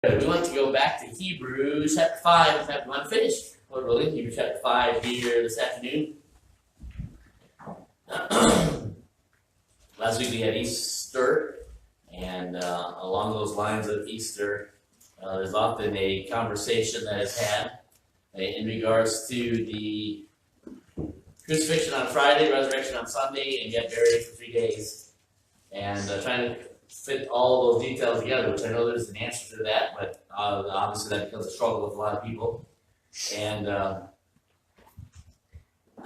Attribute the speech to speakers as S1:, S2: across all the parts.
S1: We want to go back to Hebrews chapter 5. In fact, we want to finish. Lord willing, Hebrews chapter 5 here this afternoon. Last week we had Easter, and along those lines of Easter, there's often a conversation that is had in regards to the crucifixion on Friday, resurrection on Sunday, and yet buried for 3 days. And trying to fit all those details together, which I know there's an answer to that, but obviously that becomes a struggle with a lot of people. And I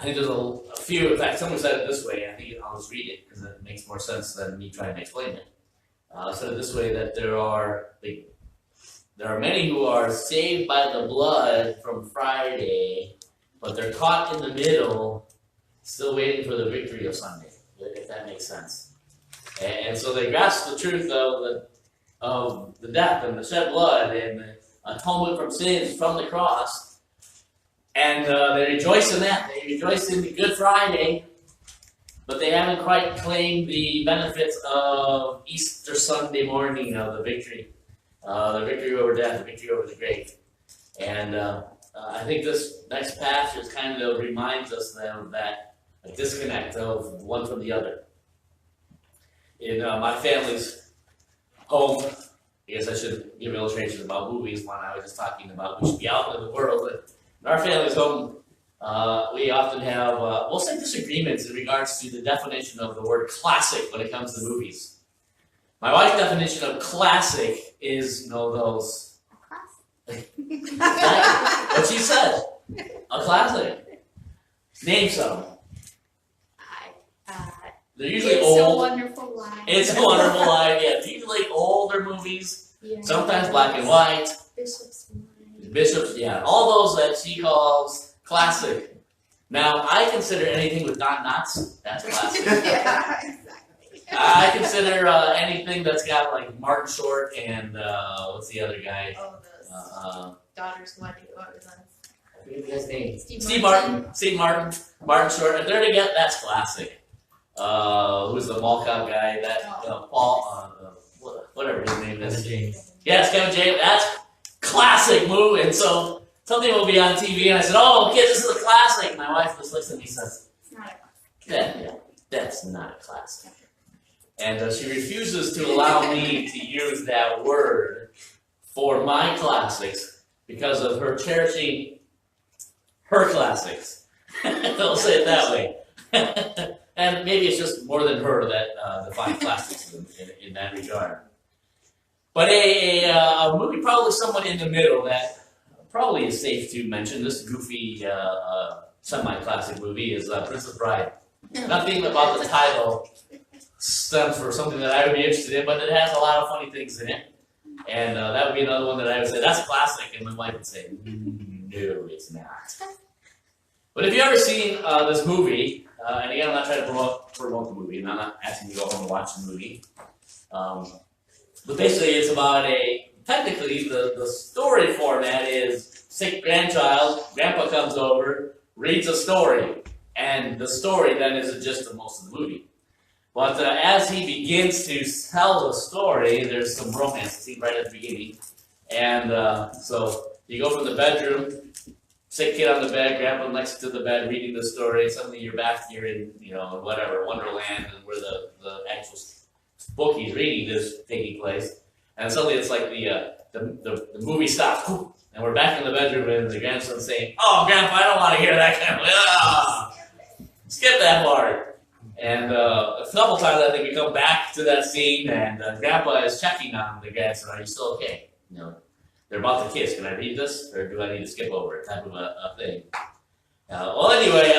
S1: think there's a few, in fact, someone said it this way, I think I'll just read it because it makes more sense than me trying to explain it. Said it this way, that there are many who are saved by the blood from Friday, but they're caught in the middle, still waiting for the victory of Sunday, if that makes sense. And so they grasp the truth of the death and the shed blood and the atonement from sins from the cross. And they rejoice in that. They rejoice in the Good Friday, but they haven't quite claimed the benefits of Easter Sunday morning of the victory over death, the victory over the grave. And I think this next passage kind of reminds us of that disconnect of one from the other. In my family's home, I guess I should give illustrations about movies when I was just talking about we should be out in the world. But in our family's home, we often have, we'll say, disagreements in regards to the definition of the word classic when it comes to movies. My wife's definition of classic is, those. What she said. A classic. Name some. They're usually old.
S2: It's a Wonderful Life.
S1: It's a Wonderful Life, yeah. It's usually older movies, sometimes black and white. Bishops, yeah. All those that she calls classic. Now, I consider anything with Don Knotts, that's classic.
S2: Yeah, exactly.
S1: I consider anything that's got like Martin Short and what's the other guy?
S2: Oh, those Daughters Wedding. What was that?
S1: I forget the guy's name. Steve Martin. Martin Short. If they're together, that's classic. Who's the mall cop guy? That Paul, whatever his name is.
S3: Kevin James.
S1: Yes, Kevin James. That's classic movie. And so something will be on TV, and I said, "Oh, kid, this is a classic." My wife just looks at me and says,
S2: It's not a classic.
S1: "Yeah, that's not a classic." And she refuses to allow me to use that word for my classics because of her cherishing her classics. Don't say it that way. And maybe it's just more than her that defines classics in that regard. But a movie probably somewhat in the middle that probably is safe to mention, this goofy semi-classic movie, is Princess Bride. Nothing about the title stems for something that I would be interested in, but it has a lot of funny things in it. And that would be another one that I would say, that's classic, and my wife would say, no, it's not. But if you've ever seen this movie, and again, I'm not trying to promote the movie, and I'm not asking you to go home and watch the movie. But basically, it's about technically, the story format is sick grandchild, grandpa comes over, reads a story, and the story then is the gist of most of the movie. But as he begins to tell the story, there's some romance scene right at the beginning. And so you go from the bedroom, sick kid on the bed, grandpa next to the bed reading the story. Suddenly you're back here in, whatever, Wonderland, and where the actual book he's reading is taking place. And suddenly it's like the movie stops, and we're back in the bedroom, and the grandson's saying, "Oh, Grandpa, I don't want to hear that kind of skip that part." And a couple times I think we come back to that scene, and Grandpa is checking on the grandson. Are you still okay? They're about to kiss. Can I read this, or do I need to skip over it? Type of a thing. Well, anyway,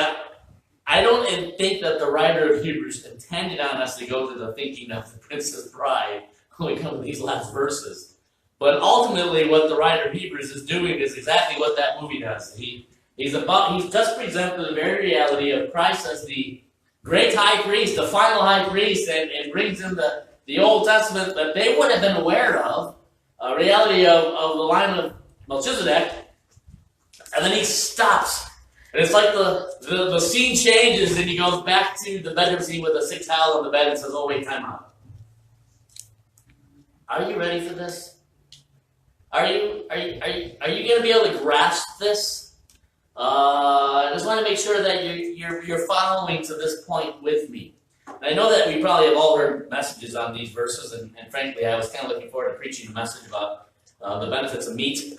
S1: I don't think that the writer of Hebrews intended on us to go to the thinking of the Princess Bride when we come to these last verses. But ultimately, what the writer of Hebrews is doing is exactly what that movie does. He's just presenting the very reality of Christ as the great high priest, the final high priest, and brings in the Old Testament that they would have been aware of. A reality of the line of Melchizedek, and then he stops. And it's like the scene changes, and he goes back to the bedroom scene with a sick child on the bed and says, "Oh, wait, time out. Are you ready for this?" Are you going to be able to grasp this? I just want to make sure that you're following to this point with me. And I know that we probably have all heard messages on these verses, and frankly, I was kind of looking forward to preaching a message about the benefits of meat.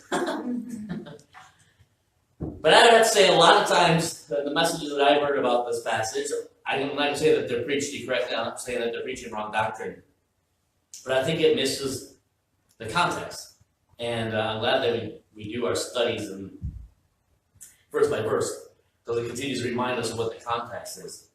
S1: But I have to say, a lot of times, the messages that I've heard about this passage, I'm not going to say that they're preached incorrectly, I'm not saying that they're preaching wrong doctrine. But I think it misses the context. And I'm glad that we do our studies and verse by verse, because it continues to remind us of what the context is.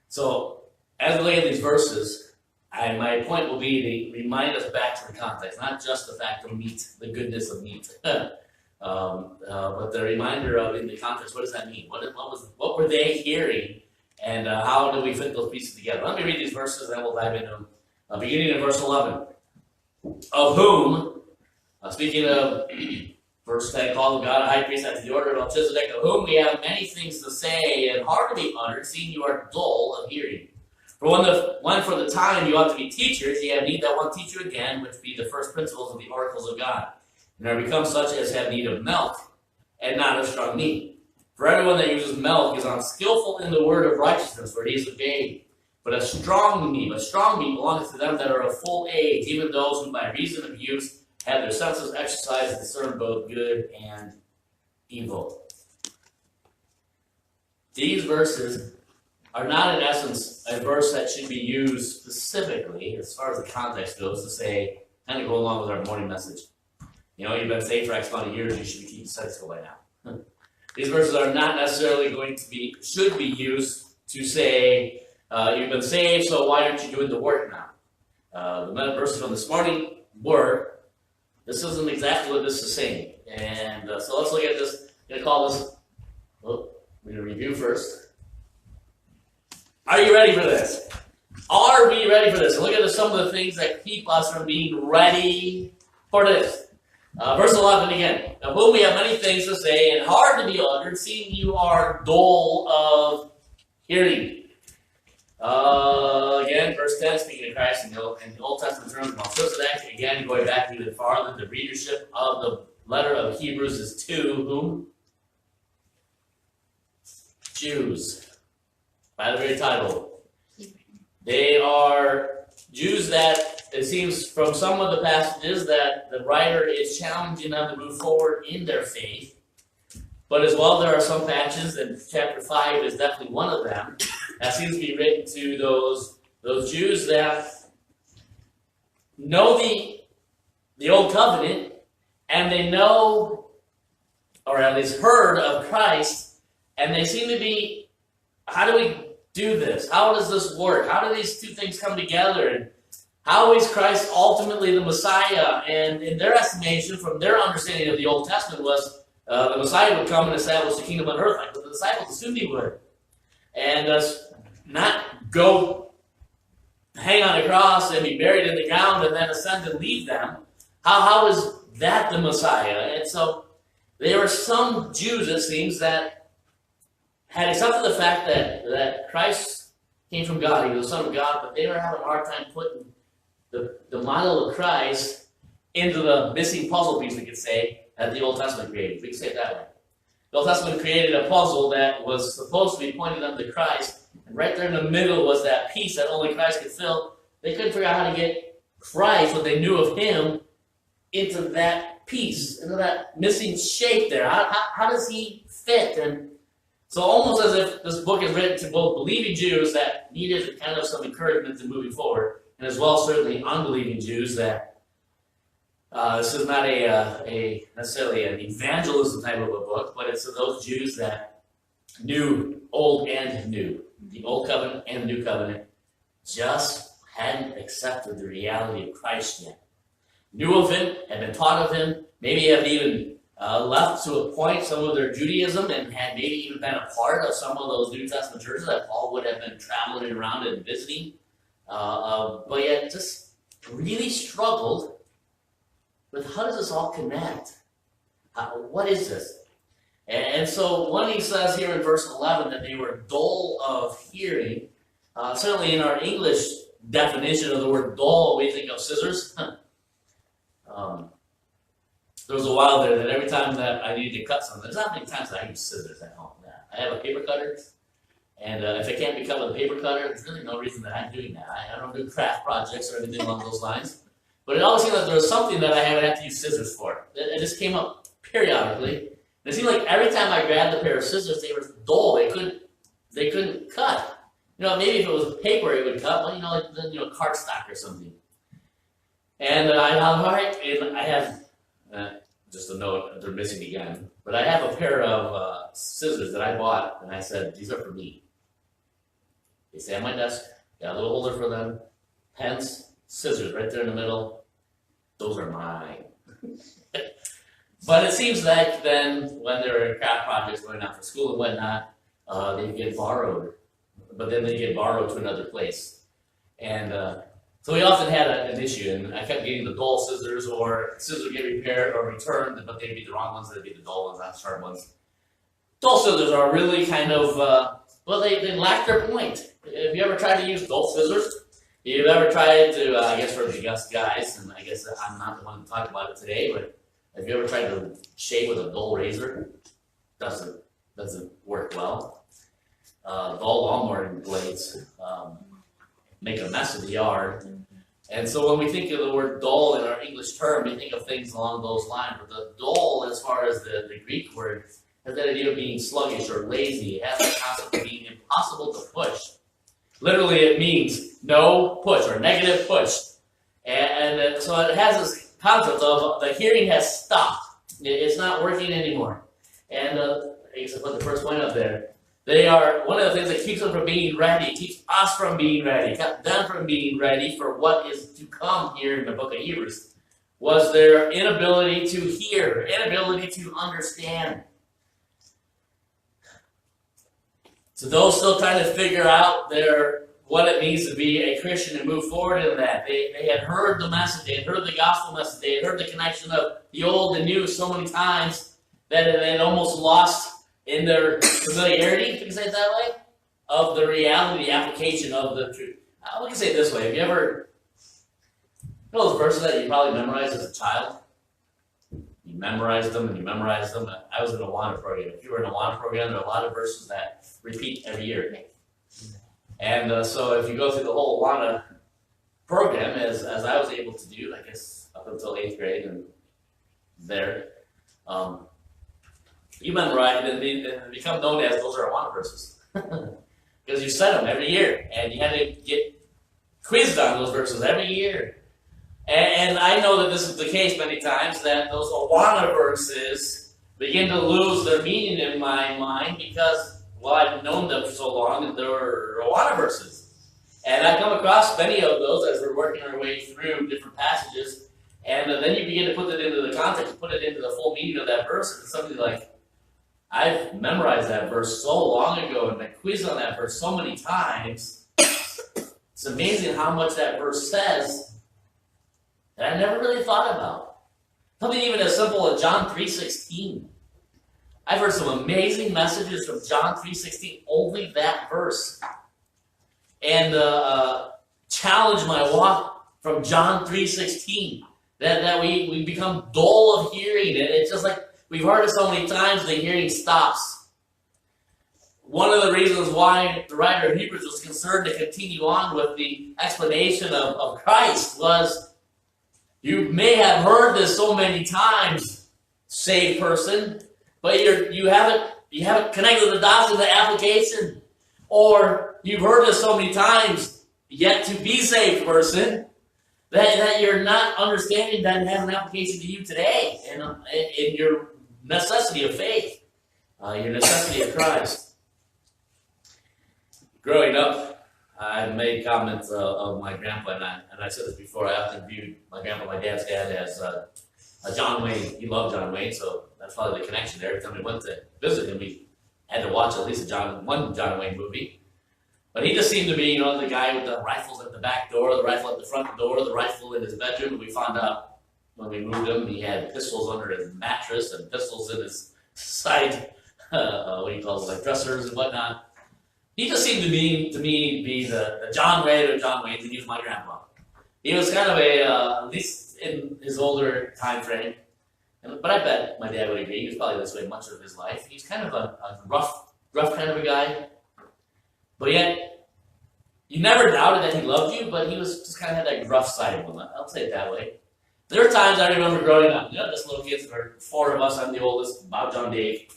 S1: So, as we look at these verses, my point will be to remind us back to the context, not just the fact of meat, the goodness of meat, but the reminder of, in the context, what does that mean? What were they hearing, and how do we fit those pieces together? Let me read these verses, and then we'll dive into them. Beginning in verse 11. Of whom, speaking of verse 10, called God a high priest after the order of Melchizedek, of whom we have many things to say and hard to be uttered, seeing you are dull of hearing. For when for the time you ought to be teachers, ye have need that one teach you again, which be the first principles of the oracles of God, and are become such as have need of milk, and not of strong meat. For everyone that uses milk is unskillful in the word of righteousness, for he is a babe. But a strong meat belongeth to them that are of full age, even those who by reason of use have their senses exercised to discern both good and evil. These verses are not, in essence, a verse that should be used specifically, as far as the context goes, to say, kind of go along with our morning message. You know, you've been saved for X amount of years, you should be keeping Sunday school by now. These verses are not necessarily should be used to say, you've been saved, so why aren't you doing the work now? The verses from this morning were, this isn't exactly what this is saying. And so let's look at this. I'm going to call this, we're going to review first. Are you ready for this? Are we ready for this? And look at some of the things that keep us from being ready for this. Verse 11 again. Of whom we have many things to say and hard to be uttered, seeing you are dull of hearing. Again, verse 10, speaking of Christ in the Old Testament terms, Melchizedek, again, going back even farther, the readership of the letter of Hebrews is to whom? Jews. By the very title. They are Jews that, it seems from some of the passages, that the writer is challenging them to move forward in their faith. But as well, there are some passages, and chapter 5 is definitely one of them, that seems to be written to those Jews that know the Old Covenant, and they know, or at least heard of Christ, and they seem to be, how do we do this? How does this work? How do these two things come together? And how is Christ ultimately the Messiah? And in their estimation, from their understanding of the Old Testament, was the Messiah would come and establish the kingdom on earth, like the disciples assumed he would. And not go hang on a cross and be buried in the ground and then ascend and leave them. How is that the Messiah? And so there were some Jews, it seems, that had accepted the fact that Christ came from God, he was the Son of God, but they were having a hard time putting the model of Christ into the missing puzzle piece, we could say, that the Old Testament created. We could say it that way. The Old Testament created a puzzle that was supposed to be pointing them to Christ, and right there in the middle was that piece that only Christ could fill. They couldn't figure out how to get Christ, what they knew of him, into that piece, into that missing shape there. How does he fit? And so almost as if this book is written to both believing Jews that needed kind of some encouragement in moving forward, and as well certainly unbelieving Jews that this is not a necessarily an evangelism type of a book, but it's to those Jews that knew Old and New, the Old Covenant and the New Covenant, just hadn't accepted the reality of Christ yet. Knew of him, had been taught of him, maybe have even left to a point some of their Judaism and had maybe even been a part of some of those New Testament churches that Paul would have been traveling around and visiting, but yet just really struggled with how does this all connect? What is this? And so when he says here in verse 11 that they were dull of hearing, certainly in our English definition of the word dull, we think of scissors. there was a while there that every time that I needed to cut something, there's not many times that I use scissors at home. Yeah. I have a paper cutter, and if it can't be cut with a paper cutter, there's really no reason that I'm doing that. I don't do craft projects or anything along those lines. But it always seemed like there was something that I would have to use scissors for. It just came up periodically. And it seemed like every time I grabbed a pair of scissors, they were dull. They couldn't cut. You know, maybe if it was paper, it would cut. Well, you know, like cardstock or something. And I have just a note, they're missing again. But I have a pair of scissors that I bought, and I said, these are for me. They stay on my desk. Got a little holder for them. Pens, scissors right there in the middle. Those are mine. But it seems like then, when there are craft projects going on for school and whatnot, they get borrowed. But then they get borrowed to another place. And so we often had an issue, and I kept getting the dull scissors, or scissors would get repaired or returned, but they'd be the wrong ones, they'd be the dull ones, not the sharp ones. Dull scissors are really kind of, well, they lack their point. Have you ever tried to use dull scissors? You've ever tried to, I guess for the guys, and I guess I'm not the one to talk about it today, but have you ever tried to shave with a dull razor? Doesn't work well. Dull lawnmower blades make a mess of the yard. And so when we think of the word dull in our English term, we think of things along those lines. But the dull, as far as the Greek word, has that idea of being sluggish or lazy. It has the concept of being impossible to push. Literally, it means no push or negative push. And so it has this concept of the hearing has stopped. It's not working anymore. And I guess I put the first point up there. They are one of the things that keeps them from being ready, keeps us from being ready, kept them from being ready for what is to come here in the book of Hebrews, was their inability to hear, inability to understand. So those still trying to figure out what it means to be a Christian and move forward in that. They had heard the message, they had heard the gospel message, they had heard the connection of the old and new so many times that they had almost lost in their familiarity, if you can say it that way, of the reality, the application of the truth. We can say it this way. Have you ever, those verses that you probably memorized as a child? You memorized them and you memorized them. I was in a Awana program. If you were in a Awana program, there are a lot of verses that repeat every year. And so if you go through the whole Awana program, as I was able to do, I guess up until 8th grade and there, you memorize and they become known as those are Awana verses. Because you said them every year, and you had to get quizzed on those verses every year. And I know that this is the case many times, that those Awana verses begin to lose their meaning in my mind because, well, I've known them for so long, and they're Awana verses. And I come across many of those as we're working our way through different passages, and then you begin to put it into the context, put it into the full meaning of that verse, and it's something like, I've memorized that verse so long ago and been quizzed on that verse so many times. It's amazing how much that verse says that I never really thought about. Something even as simple as John 3:16. I've heard some amazing messages from John 3:16, only that verse. And challenge my walk from John 3:16. That we become dull of hearing. It's just like, we've heard it so many times, the hearing stops. One of the reasons why the writer of Hebrews was concerned to continue on with the explanation of Christ was, you may have heard this so many times, saved person, but you haven't connected the dots in the application. Or you've heard this so many times, yet to be saved person, that you're not understanding that it has an application to you today in your necessity of faith, your necessity of Christ. Growing up, I made comments of my grandpa, and I said this before, I often viewed my grandpa, my dad's dad, as John Wayne. He loved John Wayne, so that's probably the connection there. Every time we went to visit him, we had to watch at least one John Wayne movie. But he just seemed to be, the guy with the rifles at the back door, the rifle at the front door, the rifle in his bedroom. We found out when we moved him, he had pistols under his mattress and pistols in his side, dressers and whatnot. He just seemed to me be the John Wayne of John Wayne, and he was my grandpa. He was kind of at least in his older time frame, But I bet my dad would agree. He was probably this way much of his life. He's kind of a rough kind of a guy. But yet, you never doubted that he loved you, but he was just kind of had that gruff side of him. I'll say it that way. There are times I remember growing up, just little kids, there were 4 of us, I'm the oldest, Bob, John, Dave.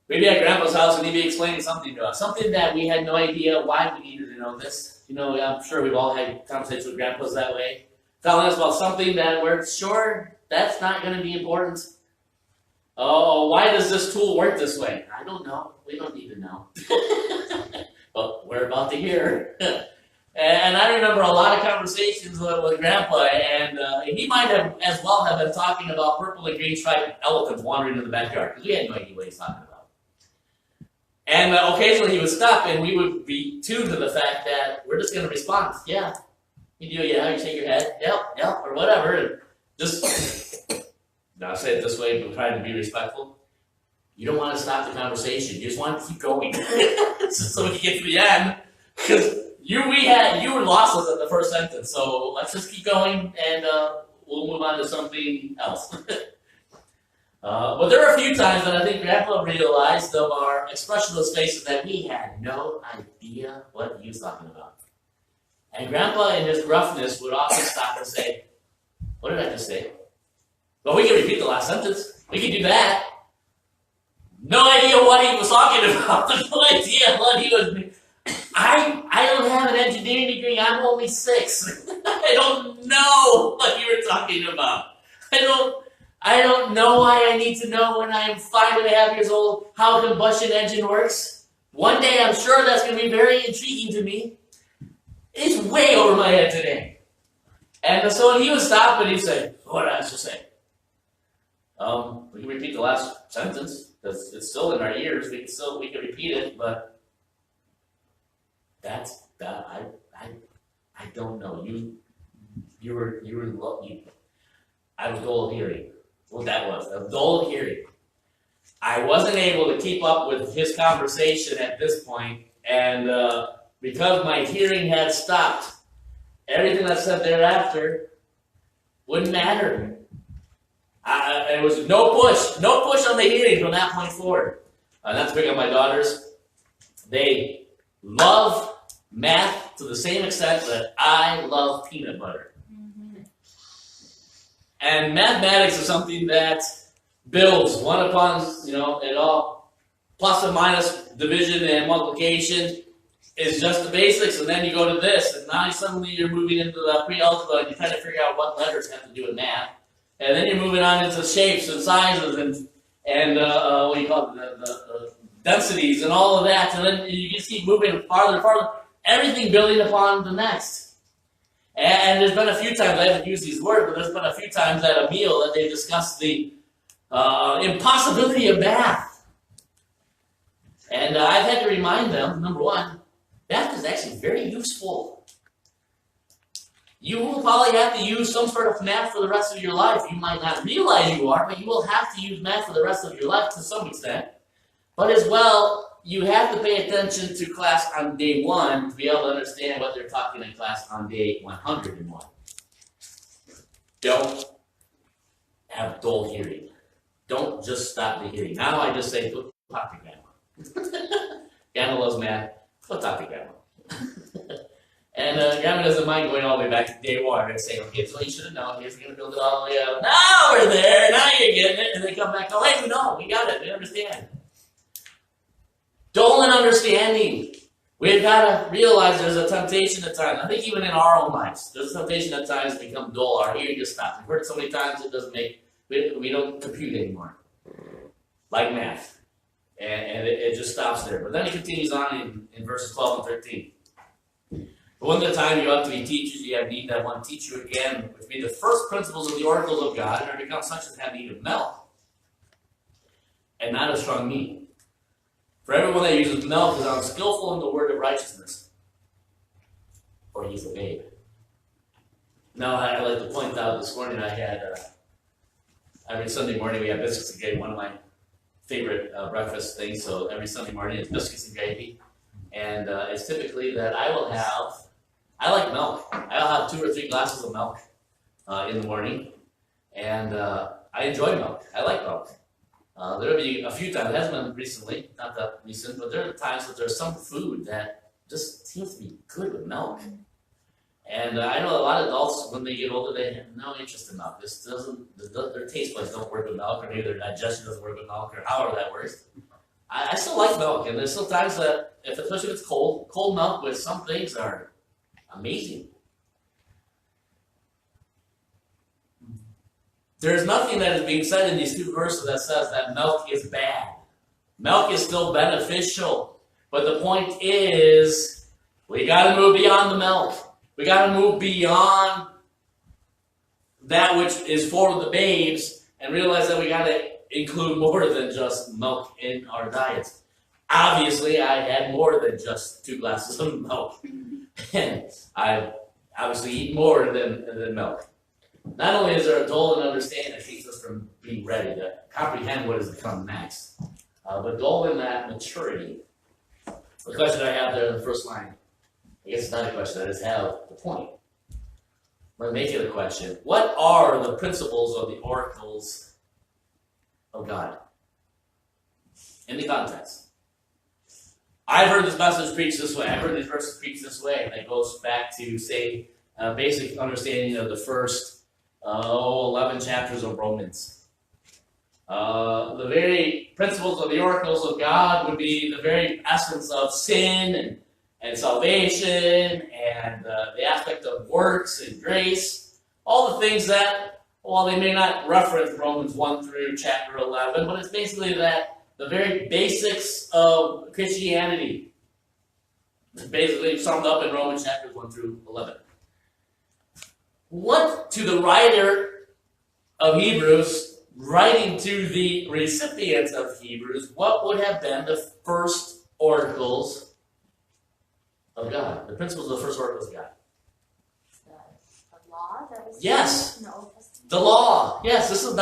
S1: We'd be at Grandpa's house and he'd be explaining something to us, something that we had no idea why we needed to know this. I'm sure we've all had conversations with Grandpas that way, telling us about something that we're sure that's not going to be important. Oh, why does this tool work this way? I don't know. We don't need to know. But we're about to hear. And I remember a lot of conversations with Grandpa, and he might have as well have been talking about purple and green striped elephants wandering in the backyard, because we had no idea what he's talking about. And occasionally he would stop, and we would be tuned to the fact that we're just going to respond. Yeah. You do, yeah. You shake your head. Yep, or whatever. And just, I'll say it this way, but trying to be respectful. You don't want to stop the conversation. You just want to keep going. So when you get to the end, because you lost us at the first sentence. So let's just keep going, and we'll move on to something else. But there were a few times that I think Grandpa realized of our expressionless faces that we had no idea what he was talking about. And Grandpa, in his gruffness, would often stop and say, "What did I just say?" Well, we can repeat the last sentence. We can do that. No idea what he was talking about. No idea what he was. I don't have an engineering degree. I'm only 6. I don't know what you were talking about. I don't know why I need to know when I'm 5.5 years old how a combustion engine works. One day I'm sure that's going to be very intriguing to me. It's way over my head today. And so he would stop and he'd say, "What did I just say?" We can repeat the last sentence because it's still in our ears. We can repeat it, but that's that. I don't know. I was dull of hearing. Well, that was a dull hearing. I wasn't able to keep up with his conversation at this point, and because my hearing had stopped, everything I said thereafter wouldn't matter. It was no push on the hearing from that point forward. Not to pick on my daughters. They love math to the same extent that I love peanut butter. Mm-hmm. And mathematics is something that builds one upon, it all. Plus and minus, division and multiplication is just the basics, and then you go to this, and now suddenly you're moving into the pre-algebra, and you try to figure out what letters have to do with math. And then you're moving on into shapes and sizes and what do you call it, the densities and all of that. And then you just keep moving farther and farther, everything building upon the next. And there's been a few times, I haven't used these words, but there's been a few times at a meal that they discussed the impossibility of math. And I've had to remind them, number one, math is actually very useful. You will probably have to use some sort of math for the rest of your life. You might not realize you are, but you will have to use math for the rest of your life to some extent. But as well, you have to pay attention to class on day 1 to be able to understand what they're talking in class on day 101. Don't have dull hearing. Don't just stop the hearing. Now I just say, go talk to Grandma. Grandma loves math. Go talk to Grandma. And Grandma doesn't mind going all the way back to day 1 and saying, "Okay, so you should have known. Here's going to build it all the way up. Now we're there. Now you're getting it." And they come back, "Oh, hey, we know. We got it. We understand." Dull in understanding. We've got to realize there's a temptation at times. I think even in our own lives, there's a temptation at times to become dull. Our hearing just stops. We've heard it so many times it doesn't we don't compute anymore. Like math. And it just stops there. But then it continues on in verses 12 and 13. But when the time you ought to be teachers, you have need that one teach you again, which be the first principles of the oracles of God, and are become such as have need of milk, and not of strong meat. For everyone that uses milk is unskillful in the word of righteousness, for he's a babe. Now, I'd like to point out this morning I had, every Sunday morning we have biscuits and gravy, one of my favorite breakfast things, so every Sunday morning it's biscuits and gravy. And it's typically that I like milk. I'll have 2 or 3 glasses of milk in the morning. And I enjoy milk. I like milk. There'll be a few times, it hasn't been recently, not that recent, but there are times that there's some food that just seems to be good with milk. And I know a lot of adults, when they get older, they have no interest in milk. This doesn't, their taste buds don't work with milk, or maybe their digestion doesn't work with milk, or however that works. I still like milk, and there's still times that, especially if it's cold milk with some things are amazing. There's nothing that is being said in these two verses that says that milk is bad. Milk is still beneficial. But the point is, we got to move beyond the milk. We got to move beyond that which is for the babes and realize that we got to include more than just milk in our diets. Obviously, I had more than just 2 glasses of milk. And I obviously eat more than milk. Not only is there a dull understanding that keeps us from being ready to comprehend what is to come next, but dull in that maturity. The question I have there in the first line, I guess it's not a question, I just have the point. I'm going to make it a question. What are the principles of the oracles of God? In the context. I've heard this message preached this way. I've heard these verses preached this way, and it goes back to, say, basic understanding of the first 11 chapters of Romans. The very principles of the oracles of God would be the very essence of sin and salvation and the aspect of works and grace. All the things that, while they may not reference Romans 1 through chapter 11, but it's basically that the very basics of Christianity. It's basically summed up in Romans chapters 1 through 11. What, to the writer of Hebrews, writing to the recipients of Hebrews, what would have been the first oracles of God? The principles of the first oracles of God.
S2: The law that was
S1: Yes.
S2: in the Old Testament.
S1: The law. Yes, this is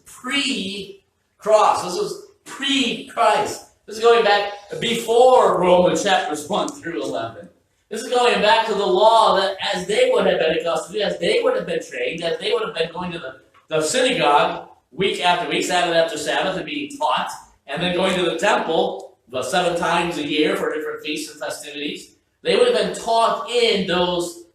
S1: pre-cross. This is pre-Christ. This is going back before Romans chapters 1 through 11. This is going back to the law that as they would have been accustomed to, as they would have been trained, as they would have been going to the synagogue week after week, Sabbath after Sabbath, and being taught, and then going to the temple 7 times a year for different feasts and festivities. They would have been taught in those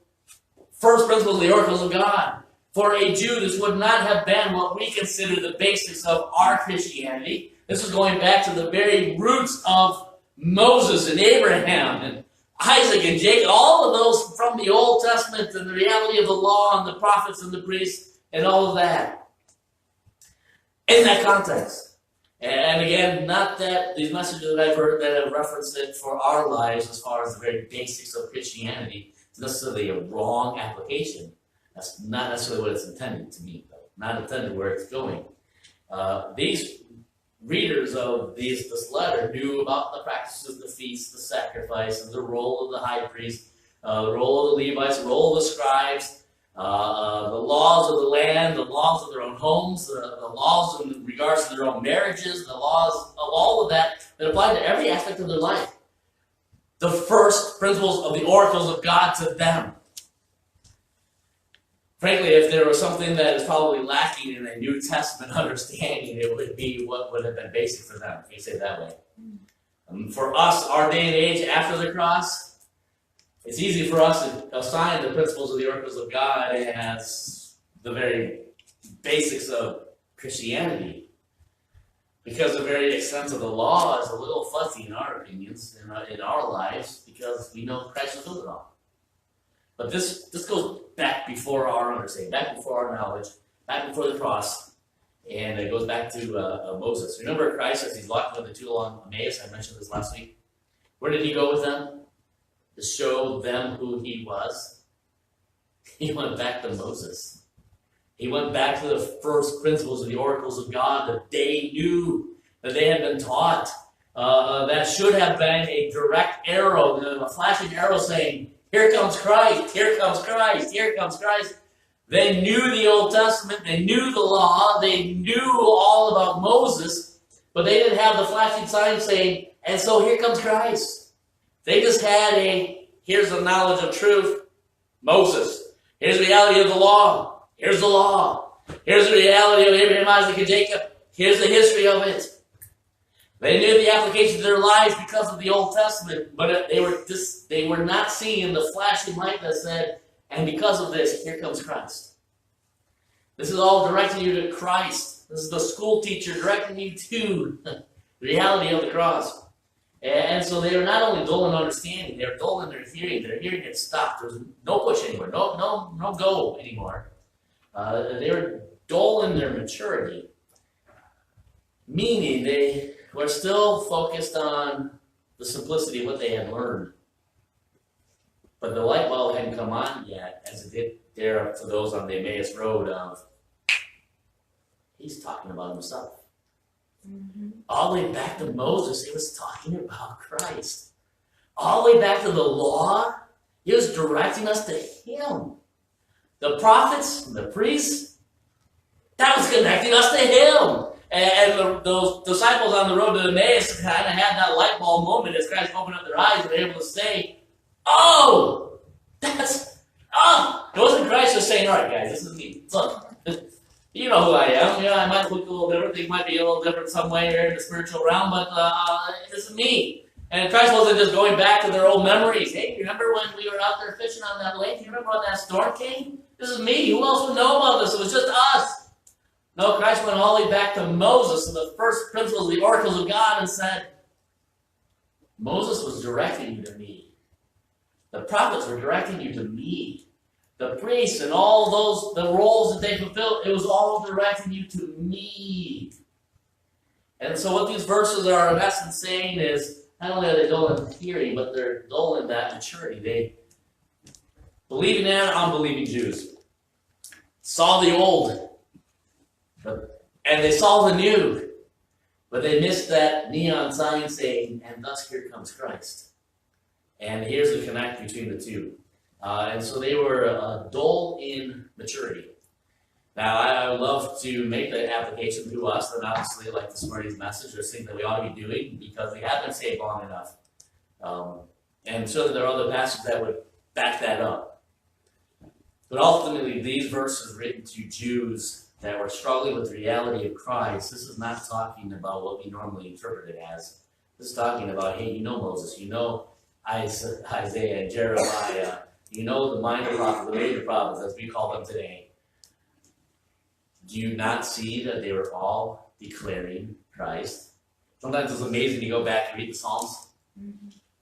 S1: first principles of the oracles of God. For a Jew, this would not have been what we consider the basics of our Christianity. This is going back to the very roots of Moses and Abraham and Isaac and Jacob, all of those from the Old Testament and the reality of the law and the prophets and the priests and all of that. In that context. And again, not that these messages that I've heard that have referenced it for our lives as far as the very basics of Christianity is necessarily a wrong application. That's not necessarily what it's intended to mean, though. Not intended where it's going. These readers of this letter knew about the practices, the feasts, the sacrifices, the role of the high priest, the role of the Levites, the role of the scribes, the laws of the land, the laws of their own homes, the laws in regards to their own marriages, the laws of all of that apply to every aspect of their life. The first principles of the oracles of God to them. Frankly, if there was something that is probably lacking in a New Testament understanding, it would be what would have been basic for them, if you say it that way. For us, our day and age after the cross, it's easy for us to assign the principles of the oracles of God as the very basics of Christianity. Because the very extent of the law is a little fuzzy in our opinions, in our lives, because we know Christ fulfilled it all. But this goes back before our understanding, back before our knowledge, back before the cross, and it goes back to Moses. Remember Christ as he's walking with the 2 along Emmaus? I mentioned this last week. Where did he go with them? To show them who he was. He went back to Moses. He went back to the first principles of the oracles of God that they knew, that they had been taught. That should have been a direct arrow, a flashing arrow saying, here comes Christ, here comes Christ, here comes Christ. They knew the Old Testament, they knew the law, they knew all about Moses, but they didn't have the flashing sign saying, and so here comes Christ. They just had here's the knowledge of truth, Moses. Here's the reality of the law, Here's the law. Here's the reality of Abraham, Isaac, and Jacob. Here's the history of it. They knew the application to their lives because of the Old Testament, but they were not seeing the flashing light that said, and because of this, here comes Christ. This is all directing you to Christ. This is the school teacher directing you to the reality of the cross. And so they were not only dull in understanding, they were dull in their hearing. Their hearing had stopped. There was no push anymore, no go anymore. They were dull in their maturity, meaning they were still focused on the simplicity of what they had learned. But the light bulb hadn't come on yet, as it did there to those on the Emmaus Road of, he's talking about himself.
S2: Mm-hmm.
S1: All the way back to Moses, he was talking about Christ. All the way back to the law, he was directing us to him. The prophets, the priests, that was connecting us to him. And those disciples on the road to Emmaus kind of had that light bulb moment as Christ opened up their eyes and they were able to say, oh, it wasn't Christ just saying, all right, guys, this is me. Look, you know who I am. Yeah, I might look a little different. Things might be a little different somewhere here in the spiritual realm, but this is me. And Christ wasn't just going back to their old memories. Hey, remember when we were out there fishing on that lake? You remember when that storm came? This is me. Who else would know about this? It was just us. No, Christ went all the way back to Moses and the first principles, the oracles of God, and said, Moses was directing you to me. The prophets were directing you to me. The priests and all those, the roles that they fulfilled, it was all directing you to me. And so what these verses are in essence saying is, not only are they dull in hearing, but they're dull in that maturity. They, believing and unbelieving Jews, saw the old, and they saw the new, but they missed that neon sign saying, and thus here comes Christ. And here's the connect between the two. And so they were dull in maturity. Now, I would love to make the application to us, and obviously, like this morning's message, there's things that we ought to be doing because we have been saved long enough. And so there are other passages that would back that up. But ultimately, these verses written to Jews that were struggling with the reality of Christ, this is not talking about what we normally interpret it as. This is talking about, hey, you know Moses, you know Isaiah and Jeremiah, you know the minor prophets, the major prophets, as we call them today. Do you not see that they were all declaring Christ? Sometimes it's amazing to go back and read the Psalms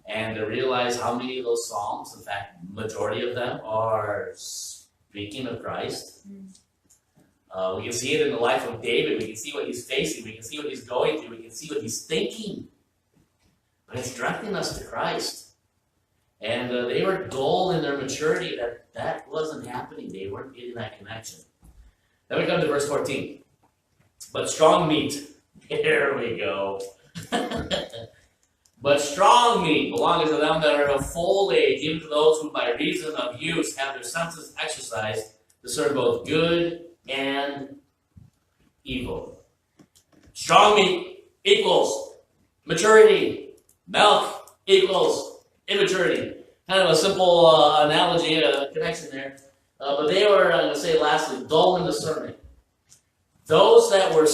S1: and to realize how many of those Psalms, in fact, majority of them, are speaking of Christ. We can see it in the life of David. We can see what he's facing. We can see what he's going through. We can see what he's thinking. But it's directing us to Christ. And they were dull in their maturity that wasn't happening. They weren't getting that connection. Then we come to verse 14. But strong meat, here we go. But strong meat belonging to them that are of full age, even to those who by reason of use have their senses exercised, discern both good and evil. Strong meat equals maturity. Milk equals immaturity. Kind of a simple analogy, connection there. But they were, I'm going to say lastly, dull in discernment. Those that were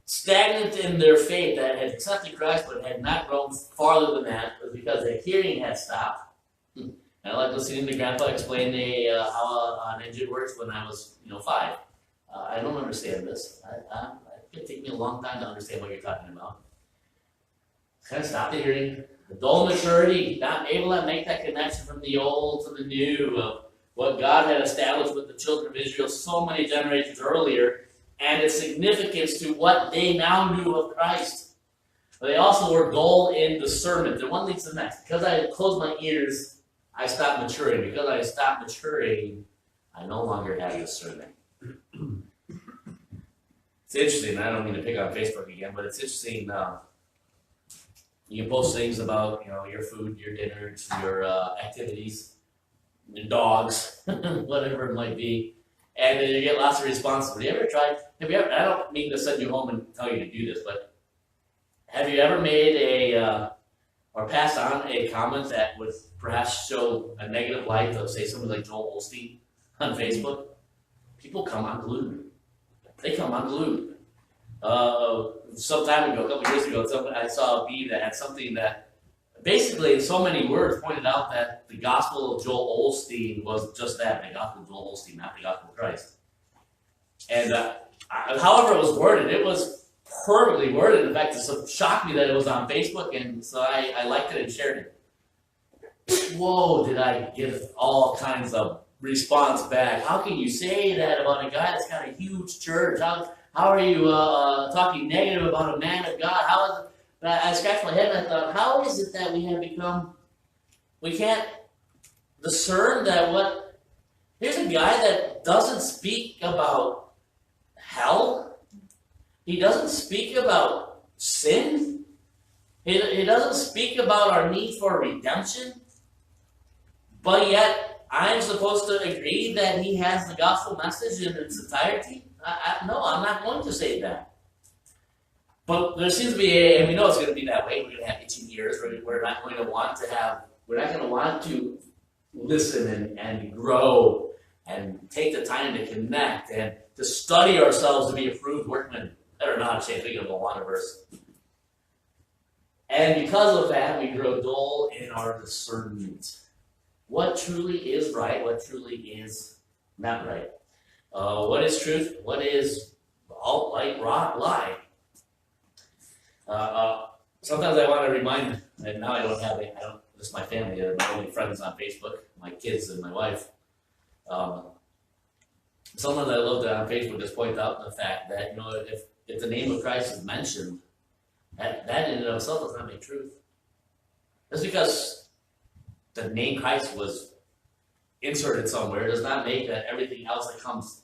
S1: stagnant in their faith, that had accepted Christ but had not grown farther than that, was because their hearing had stopped. I like listening to Grandpa explain how an engine works when I was 5. I don't understand this. It could take me a long time to understand what you're talking about. Kind of stopped the hearing. The dull maturity, not able to make that connection from the old to the new of what God had established with the children of Israel so many generations earlier, and its significance to what they now knew of Christ. But they also were dull in discernment. And one leads to the next. Because I closed my ears, I stopped maturing. Because I stopped maturing, I no longer have discernment. It's interesting. I don't mean to pick on Facebook again, but it's interesting. You can post things about your food, your dinners, your activities, your dogs, whatever it might be, and then you get lots of responses. Have you ever? I don't mean to send you home and tell you to do this, but have you ever made or passed on a comment that would perhaps show a negative light of, say, someone like Joel Osteen on Facebook? people come unglued. They come unglued. Some time ago, a couple years ago, I saw a bee that had something that basically in so many words pointed out that the gospel of Joel Osteen was just that, the gospel of Joel Osteen, not the gospel of Christ. And however it was worded, it was perfectly worded. In fact, it shocked me that it was on Facebook, and so I liked it and shared it. Whoa, did I get all kinds of response back. How can you say that about a guy that's got a huge church? How are you talking negative about a man of God? How is it? I scratched my head and I thought, how is it that we can't discern that here's a guy that doesn't speak about hell. He doesn't speak about sin. He doesn't speak about our need for redemption. But yet, I'm supposed to agree that he has the gospel message in its entirety? No, I'm not going to say that. But there seems to be and we know it's going to be that way. We're going to have itching ears. We're not going to want to listen and grow and take the time to connect and to study ourselves to be approved workmen. Better not say, thinking of the water verse. And because of that, we grow dull in our discernment. What truly is right, what truly is not right. What is truth, what is alt-right lie. Sometimes I want to remind, and now I don't have it, this is my family, they're my only friends on Facebook, my kids and my wife. Someone that I love on Facebook just point out the fact that, if the name of Christ is mentioned, that in and of itself does not make truth. Just because the name Christ was inserted somewhere does not make that everything else that comes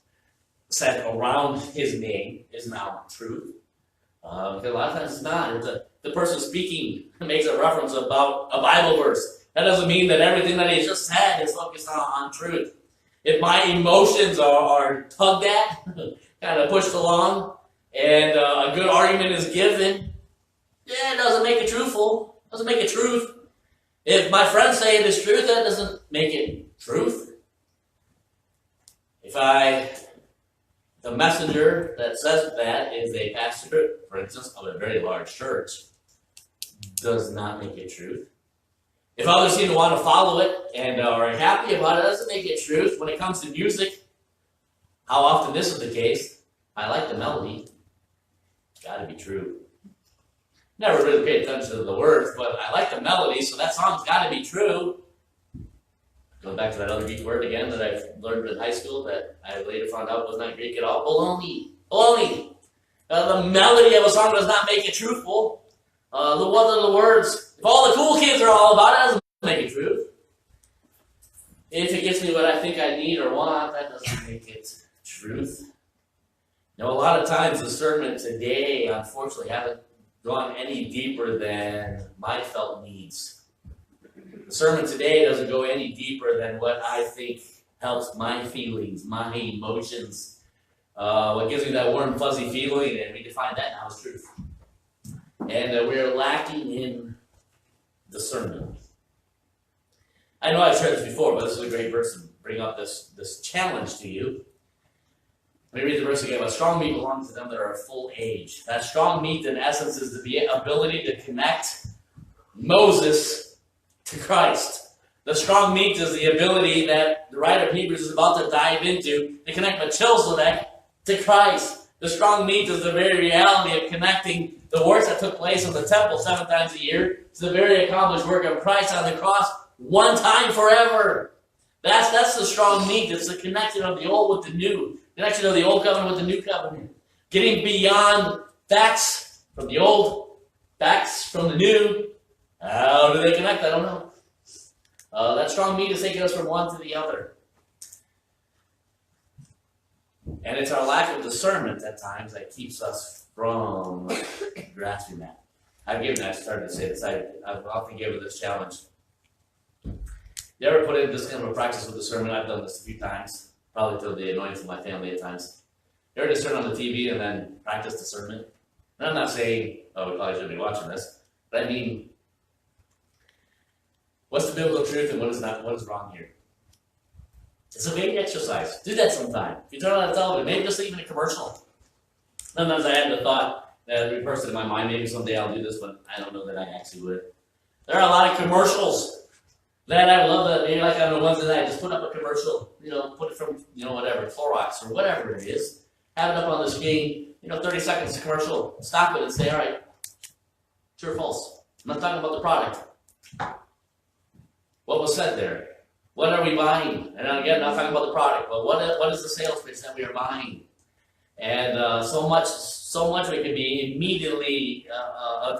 S1: said around his name is now truth. Because a lot of times it's not. If the person speaking makes a reference about a Bible verse, that doesn't mean that everything that he just said is focused on truth. If my emotions are tugged at, kind of pushed along, and a good argument is given, it doesn't make it truthful. It doesn't make it truth. If my friends say it is truth, that doesn't make it truth. If the messenger that says that is a pastor, for instance, of a very large church, does not make it truth. If others seem to want to follow it and are happy about it, doesn't make it truth. When it comes to music, how often this is the case, I like the melody. It's got to be true. Never really paid attention to the words, but I like the melody, so that song's got to be true. Go back to that other Greek word again that I learned in high school that I later found out was not Greek at all. Baloney. Baloney. The melody of a song does not make it truthful. What are the words? If all the cool kids are all about it, doesn't make it truth. If it gets me what I think I need or want, that doesn't make it truth. A lot of times the sermon today, unfortunately, haven't gone any deeper than my felt needs. The sermon today doesn't go any deeper than what I think helps my feelings, my emotions, what gives me that warm, fuzzy feeling, and we define that now as truth. And we're lacking in discernment. I know I've shared this before, but this is a great verse to bring up this challenge to you. Let me read the verse again. A strong meat belongs to them that are of full age. That strong meat, in essence, is the ability to connect Moses to Christ. The strong meat is the ability that the writer of Hebrews is about to dive into to connect Melchizedek to Christ. The strong meat is the very reality of connecting the works that took place in the temple 7 times a year to the very accomplished work of Christ on the cross one time forever. That's the strong meat. It's the connection of the old with the new. Connection of the old covenant with the new covenant. Getting beyond facts from the old, facts from the new. How do they connect? I don't know. That strong meat is taking us from one to the other. And it's our lack of discernment at times that keeps us from grasping that. I started to say this, I've often given this challenge. You ever put in this kind of a practice with discernment? I've done this a few times, probably to the annoyance of my family at times. You ever just turn on the TV and then practice discernment? And I'm not saying, we probably shouldn't be watching this, but I mean, what's the biblical truth and what is wrong here? It's a great exercise. Do that sometime. If you turn on the television, maybe just even a commercial. Sometimes I had the thought that reversed in my mind, maybe someday I'll do this, but I don't know that I actually would. There are a lot of commercials that I would love to, maybe like on the ones that I just put up a commercial, put it from, whatever, Clorox or whatever it is. Have it up on the screen, 30 seconds commercial. Stop it and say, all right, true or false? I'm not talking about the product. What was said there? What are we buying? And again, I'm not talking about the product, but what is the sales pitch that we are buying? And so much we can be immediately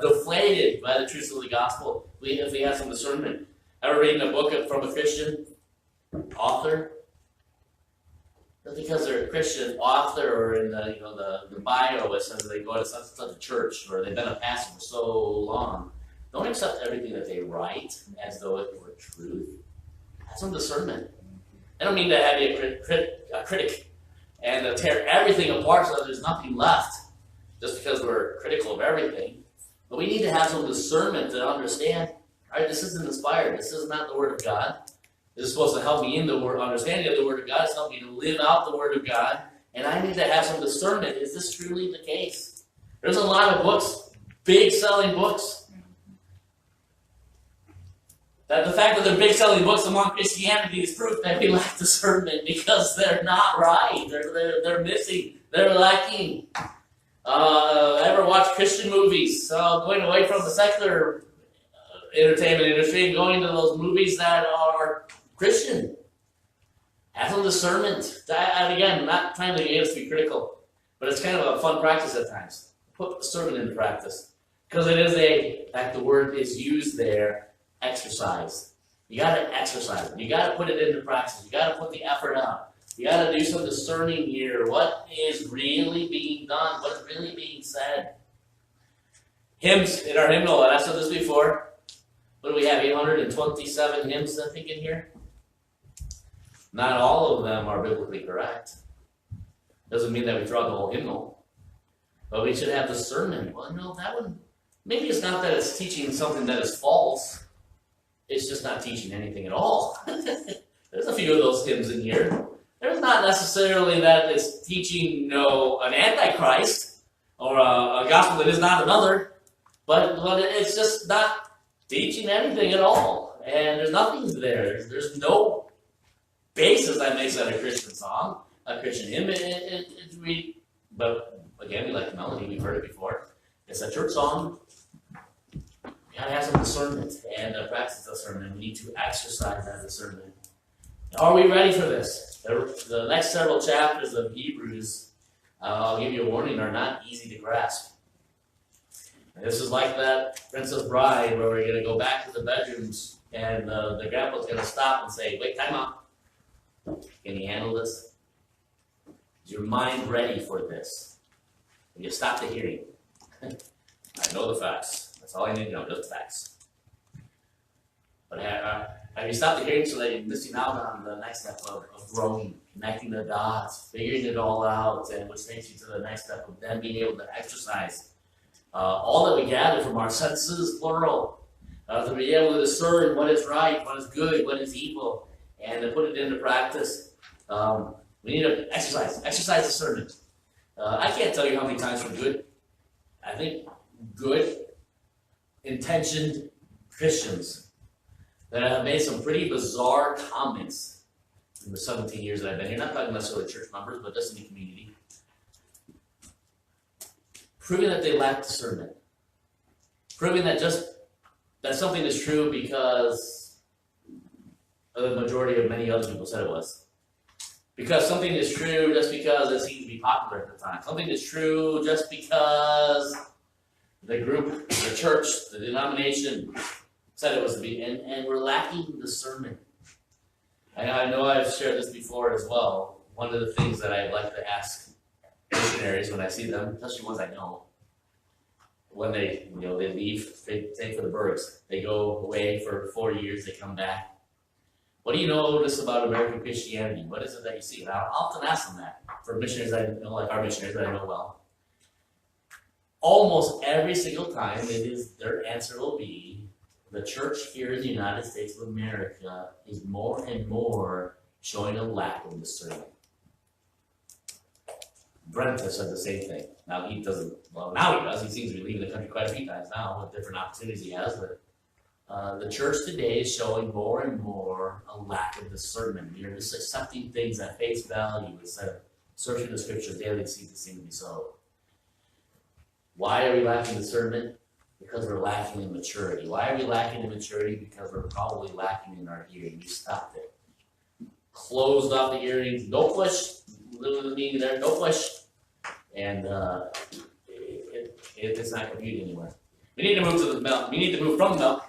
S1: deflated by the truths of the gospel if we have some discernment. Ever reading a book from a Christian author? Just because they're a Christian author or in the bio it says they go to such a church or they've been a pastor for so long, don't accept everything that they write as though it were truth. Have some discernment. I don't mean to have you a critic and tear everything apart so that there's nothing left just because we're critical of everything. But we need to have some discernment to understand, all right, this isn't inspired. This is not the Word of God. This is supposed to help me in the understanding of the Word of God. It's helping me to live out the Word of God. And I need to have some discernment. Is this truly the case? There's a lot of books, big selling books. That the fact that they're big selling books among Christianity is proof that we lack discernment because they're not right. They're missing. They're lacking. Ever watch Christian movies? Going away from the secular entertainment industry and going to those movies that are Christian. Have some discernment. And again, I'm not trying to get us to be critical, but it's kind of a fun practice at times. Put discernment into practice. Because it is like the word is used there, exercise. You got to exercise it. You got to put it into practice. You got to put the effort out. You got to do some discerning here. What is really being done? What is really being said? Hymns in our hymnal, and I've said this before. What do we have, 827 hymns, I think, in here? Not all of them are biblically correct. Doesn't mean that we throw out the whole hymnal. But we should have discernment. Well, no, that one, maybe it's not that it's teaching something that is false. It's just not teaching anything at all. There's a few of those hymns in here. There's not necessarily that it's teaching, an antichrist or a gospel that is not another. But it's just not teaching anything at all. And there's nothing there. There's no basis that makes that a Christian song, a Christian hymn. But again, we like the melody. We've heard it before. It's a church song. We gotta have some discernment and practice discernment. We need to exercise that discernment. Are we ready for this? The next several chapters of Hebrews, I'll give you a warning, are not easy to grasp. This is like that Princess Bride where we're going to go back to the bedrooms and the grandpa's going to stop and say, wait, time out. Can you handle this? Is your mind ready for this? Will you stop the hearing? I know the facts. That's all I need to know, just the facts. But have you stopped the hearing so that you're missing out on the next step of growing, connecting the dots, figuring it all out, and which takes you to the next step of then being able to exercise all that we gather from our senses, plural, to be able to discern what is right, what is good, what is evil, and to put it into practice. We need to exercise discernment. I can't tell you how many times we're good. I think good, intentioned Christians that have made some pretty bizarre comments in the 17 years that I've been here. Not talking necessarily church members, but just in the community. Proving that they lack discernment. Proving that that something is true because the majority of many other people said it was. Because something is true just because it seemed to be popular at the time. Something is true just because the group, the church, the denomination said it was to be. And we're lacking discernment. I know I've shared this before as well. One of the things that I like to ask missionaries when I see them, especially ones I know, when they leave, they take for the birds. They go away for 4 years, they come back. What do you notice about American Christianity? What is it that you see? And I'll often ask them that for missionaries I know, like our missionaries that I know well. Almost every single time, their answer will be, the church here in the United States of America is more and more showing a lack of discernment. Brent has said the same thing. Now he doesn't, well, now he does. He seems to be leaving the country quite a few times now with different opportunities he has. But the church today is showing more and more a lack of discernment. We are just accepting things at face value instead of searching the scriptures daily to see if they seem to be so. Why are we lacking discernment? Because we're lacking in maturity. Why are we lacking in maturity? Because we're probably lacking in our hearing. We stopped it. Closed off the hearing. No push. Little meaning there. No push. And it's not computing anywhere. We need to move to the milk. We need to move from the milk.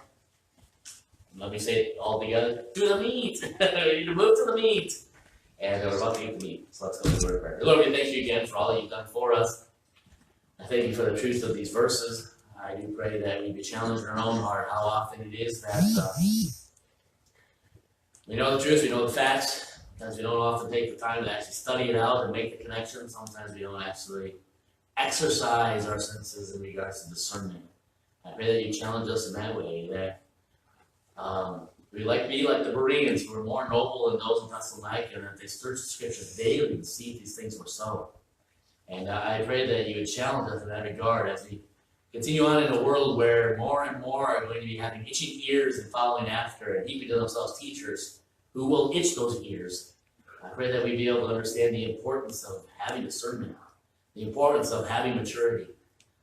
S1: Let me say it all together. To the meat. We need to move to the meat. And we're about to eat the meat. So let's go to the word of prayer. Lord, we thank you again for all that you've done for us. I thank you for the truth of these verses. I do pray that we be challenged in our own heart how often it is that we know the truth, we know the facts. Sometimes we don't often take the time to actually study it out and make the connection. Sometimes we don't actually exercise our senses in regards to discernment. I pray that you challenge us in that way, that we be like the Bereans, who were more noble than those in Thessalonica, and that they searched the scriptures daily to see if these things were so. And I pray that you would challenge us in that regard as we continue on in a world where more and more are going to be having itching ears and following after and heaping to themselves teachers who will itch those ears. I pray that we be able to understand the importance of having discernment, the importance of having maturity,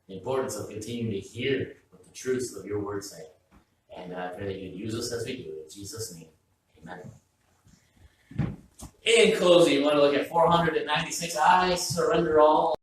S1: the importance of continuing to hear what the truths of your word say. And I pray that you'd use us as we do. In Jesus' name, amen. In closing, you want to look at 496. I surrender all.